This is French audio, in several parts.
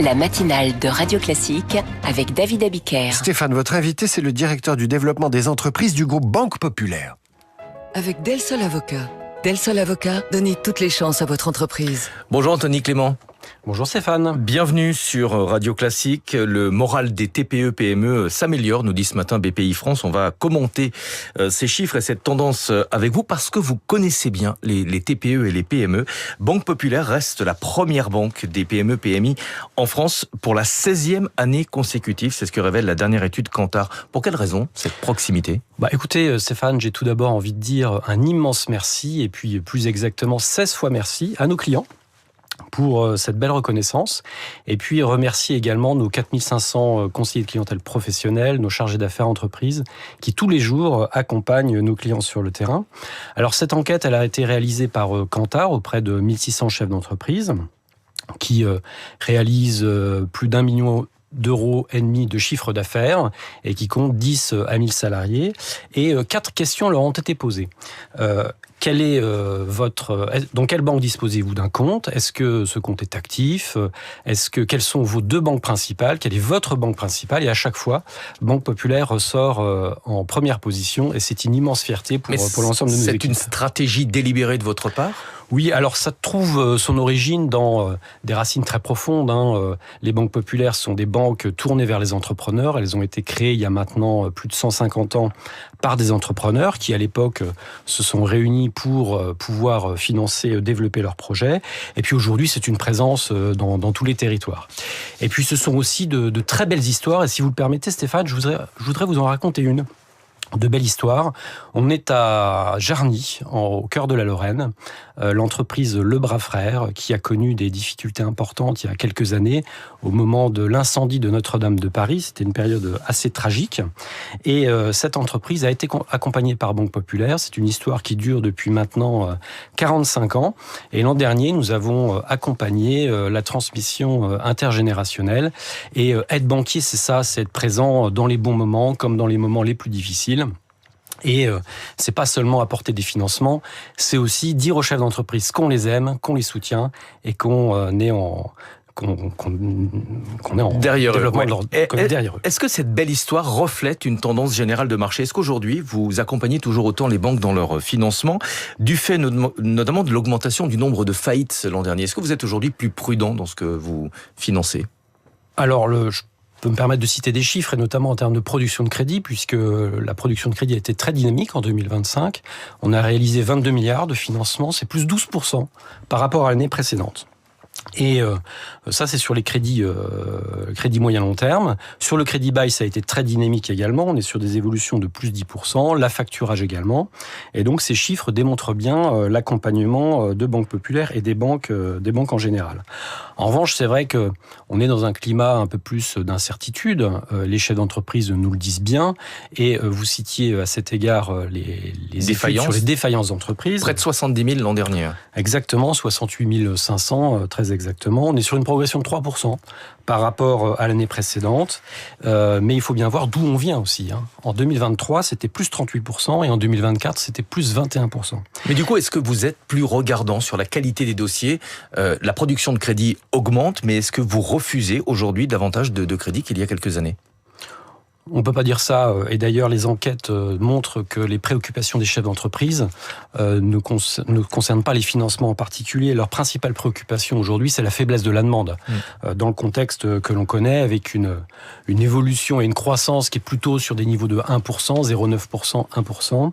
La matinale de Radio Classique avec David Abiker. Stéphane, votre invité, c'est le directeur du développement des entreprises du groupe Banque Populaire. Avec Del Sol Avocat. Del Sol Avocat, donnez toutes les chances à votre entreprise. Bonjour Anthony Clément. Bonjour Stéphane. Bienvenue sur Radio Classique. Le moral des TPE-PME s'améliore, nous dit ce matin BPI France. On va commenter ces chiffres et cette tendance avec vous parce que vous connaissez bien les TPE et les PME. Banque Populaire reste la première banque des PME-PMI en France pour la 16e année consécutive. C'est ce que révèle la dernière étude Kantar. Pour quelle raison cette proximité ? Écoutez Stéphane, j'ai tout d'abord envie de dire un immense merci et puis plus exactement 16 fois merci à nos clients pour cette belle reconnaissance, et puis remercier également nos 4500 conseillers de clientèle professionnels, nos chargés d'affaires entreprises, qui tous les jours accompagnent nos clients sur le terrain. Alors cette enquête, elle a été réalisée par Kantar auprès de 1600 chefs d'entreprise, qui réalisent plus d'1,5 million d'euros de chiffre d'affaires et qui compte 10 à 1000 salariés. Et 4 questions leur ont été posées. Dans quelle banque disposez-vous d'un compte ? Est-ce que ce compte est actif ? Quelles sont vos 2 banques principales ? Quelle est votre banque principale ? Et à chaque fois, Banque Populaire ressort en première position et c'est une immense fierté pour l'ensemble de nos équipes. C'est une stratégie délibérée de votre part ? Oui, alors ça trouve son origine dans des racines très profondes. Les banques populaires sont des banques tournées vers les entrepreneurs. Elles ont été créées il y a maintenant plus de 150 ans par des entrepreneurs qui, à l'époque, se sont réunis pour pouvoir financer, développer leurs projets. Et puis aujourd'hui, c'est une présence dans tous les territoires. Et puis ce sont aussi de très belles histoires. Et si vous le permettez, Stéphane, je voudrais vous en raconter une. De belles histoires. On est à Jarny, au cœur de la Lorraine, l'entreprise Le Bras Frères, qui a connu des difficultés importantes il y a quelques années, au moment de l'incendie de Notre-Dame de Paris. C'était une période assez tragique. Et cette entreprise a été accompagnée par Banque Populaire. C'est une histoire qui dure depuis maintenant 45 ans. Et l'an dernier, nous avons accompagné la transmission intergénérationnelle. Et être banquier, c'est ça, c'est être présent dans les bons moments comme dans les moments les plus difficiles. Et c'est pas seulement apporter des financements, c'est aussi dire aux chefs d'entreprise qu'on les aime, qu'on les soutient et qu'on est en derrière développement eux. Derrière eux. Est-ce que cette belle histoire reflète une tendance générale de marché ? Est-ce qu'aujourd'hui, vous accompagnez toujours autant les banques dans leur financement, du fait notamment de l'augmentation du nombre de faillites l'an dernier ? Est-ce que vous êtes aujourd'hui plus prudent dans ce que vous financez ? Alors, je peux me permettre de citer des chiffres, et notamment en termes de production de crédit, puisque la production de crédit a été très dynamique en 2025. On a réalisé 22 milliards de financement, c'est plus 12% par rapport à l'année précédente. Et ça, c'est sur les crédits moyen long terme. Sur le crédit bail, ça a été très dynamique également. On est sur des évolutions de plus 10%, la facturage également. Et donc, ces chiffres démontrent bien l'accompagnement de Banque Populaire et des banques en général. En revanche, c'est vrai que on est dans un climat un peu plus d'incertitude. Les chefs d'entreprise nous le disent bien. Et vous citiez à cet égard les défaillances sur les défaillances d'entreprises. Près de 70 000 l'an dernier. Exactement, 68 500, très exactement. On est sur une progression de 3% par rapport à l'année précédente. Mais il faut bien voir d'où on vient aussi. En 2023, c'était plus 38% et en 2024, c'était plus 21%. Mais du coup, est-ce que vous êtes plus regardant sur la qualité des dossiers ? La production de crédit augmente, mais est-ce que vous refusez aujourd'hui davantage de crédit qu'il y a quelques années ? On peut pas dire ça, et d'ailleurs les enquêtes montrent que les préoccupations des chefs d'entreprise ne concernent pas les financements en particulier. Leur principale préoccupation aujourd'hui, c'est la faiblesse de la demande. Dans le contexte que l'on connaît, avec une évolution et une croissance qui est plutôt sur des niveaux de 1%, 0,9%, 1%.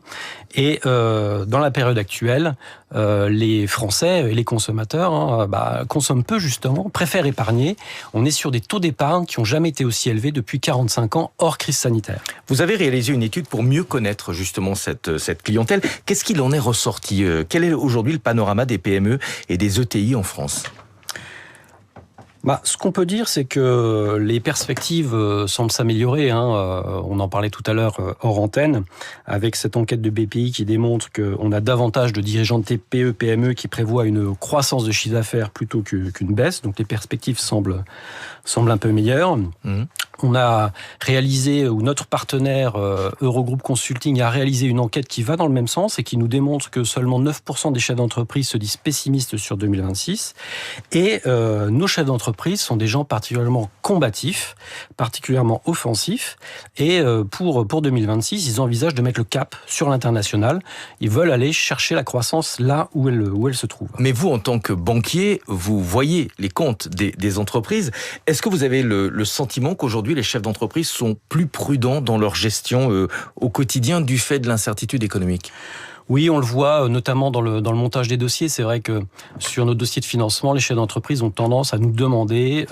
Et dans la période actuelle, les Français et les consommateurs consomment peu justement, préfèrent épargner. On est sur des taux d'épargne qui n'ont jamais été aussi élevés depuis 45 ans, hors crise sanitaire. Vous avez réalisé une étude pour mieux connaître justement cette clientèle. Qu'est-ce qu'il en est ressorti ? Quel est aujourd'hui le panorama des PME et des ETI en France ? Ce qu'on peut dire, c'est que les perspectives semblent s'améliorer. On en parlait tout à l'heure hors antenne, avec cette enquête de BPI qui démontre qu'on a davantage de dirigeants de TPE, PME qui prévoient une croissance de chiffre d'affaires plutôt qu'une baisse. Donc les perspectives semblent un peu meilleures. On a réalisé, ou notre partenaire Eurogroup Consulting a réalisé une enquête qui va dans le même sens et qui nous démontre que seulement 9% des chefs d'entreprise se disent pessimistes sur 2026. Et nos chefs d'entreprise sont des gens particulièrement combatifs, particulièrement offensifs. Et pour 2026, ils envisagent de mettre le cap sur l'international. Ils veulent aller chercher la croissance là où elle se trouve. Mais vous, en tant que banquier, vous voyez les comptes des entreprises. Est-ce que vous avez le sentiment qu'aujourd'hui, les chefs d'entreprise sont plus prudents dans leur gestion au quotidien du fait de l'incertitude économique ? Oui, on le voit notamment dans le montage des dossiers. C'est vrai que sur nos dossiers de financement, les chefs d'entreprise ont tendance à nous demander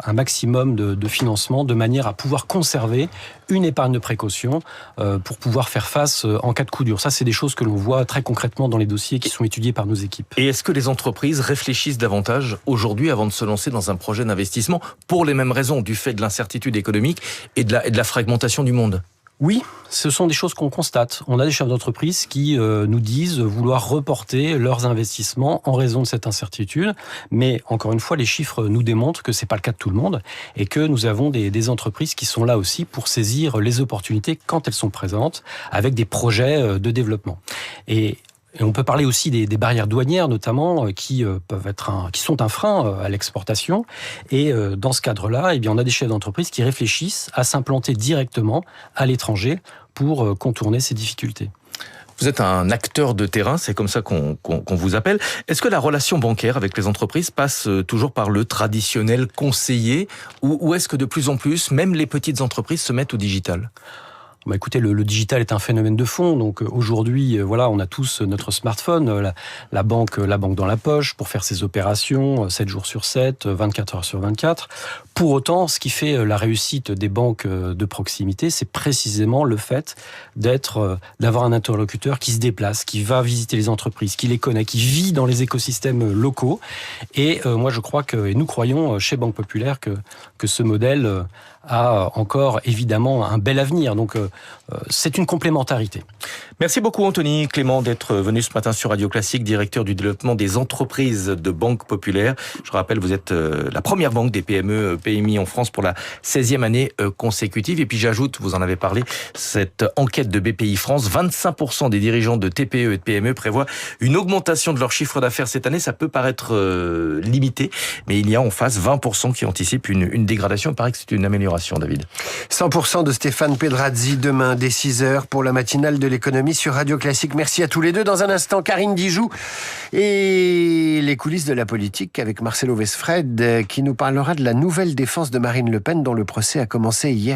un maximum de financement de manière à pouvoir conserver une épargne de précaution pour pouvoir faire face en cas de coup dur. Ça, c'est des choses que l'on voit très concrètement dans les dossiers qui sont étudiés par nos équipes. Et est-ce que les entreprises réfléchissent davantage aujourd'hui avant de se lancer dans un projet d'investissement pour les mêmes raisons, du fait de l'incertitude économique et de la fragmentation du monde ? Oui, ce sont des choses qu'on constate. On a des chefs d'entreprise qui nous disent vouloir reporter leurs investissements en raison de cette incertitude. Mais encore une fois, les chiffres nous démontrent que c'est pas le cas de tout le monde et que nous avons des entreprises qui sont là aussi pour saisir les opportunités quand elles sont présentes avec des projets de développement. Et on peut parler aussi des barrières douanières, notamment, qui sont un frein à l'exportation. Et dans ce cadre-là, eh bien, on a des chefs d'entreprise qui réfléchissent à s'implanter directement à l'étranger pour contourner ces difficultés. Vous êtes un acteur de terrain, c'est comme ça qu'on vous appelle. Est-ce que la relation bancaire avec les entreprises passe toujours par le traditionnel conseiller ou est-ce que de plus en plus, même les petites entreprises se mettent au digital ? Bah écoutez, le digital est un phénomène de fond. Donc aujourd'hui, voilà, on a tous notre smartphone, la banque dans la poche pour faire ses opérations 7 jours sur 7, 24 heures sur 24. Pour autant, ce qui fait la réussite des banques de proximité, c'est précisément le fait d'avoir un interlocuteur qui se déplace, qui va visiter les entreprises, qui les connaît, qui vit dans les écosystèmes locaux. Et moi, je crois et nous croyons chez Banque Populaire que ce modèle a encore évidemment un bel avenir. Donc c'est une complémentarité. Merci beaucoup Anthony Clément d'être venu ce matin sur Radio Classique, directeur du développement des entreprises de Banque Populaire. Je rappelle, vous êtes la première banque des PME, PMI en France pour la 16e année consécutive. Et puis j'ajoute, vous en avez parlé, cette enquête de BPI France, 25% des dirigeants de TPE et de PME prévoient une augmentation de leur chiffre d'affaires cette année. Ça peut paraître limité, mais il y a en face 20% qui anticipent une dégradation. Il paraît que c'est une amélioration, David. 100% de Stéphane Pedrazzi demain dès 6h pour la matinale de l'économie sur Radio Classique. Merci à tous les deux. Dans un instant, Karine Dijoux et les coulisses de la politique avec Marcelo Westfred qui nous parlera de la nouvelle défense de Marine Le Pen dont le procès a commencé hier.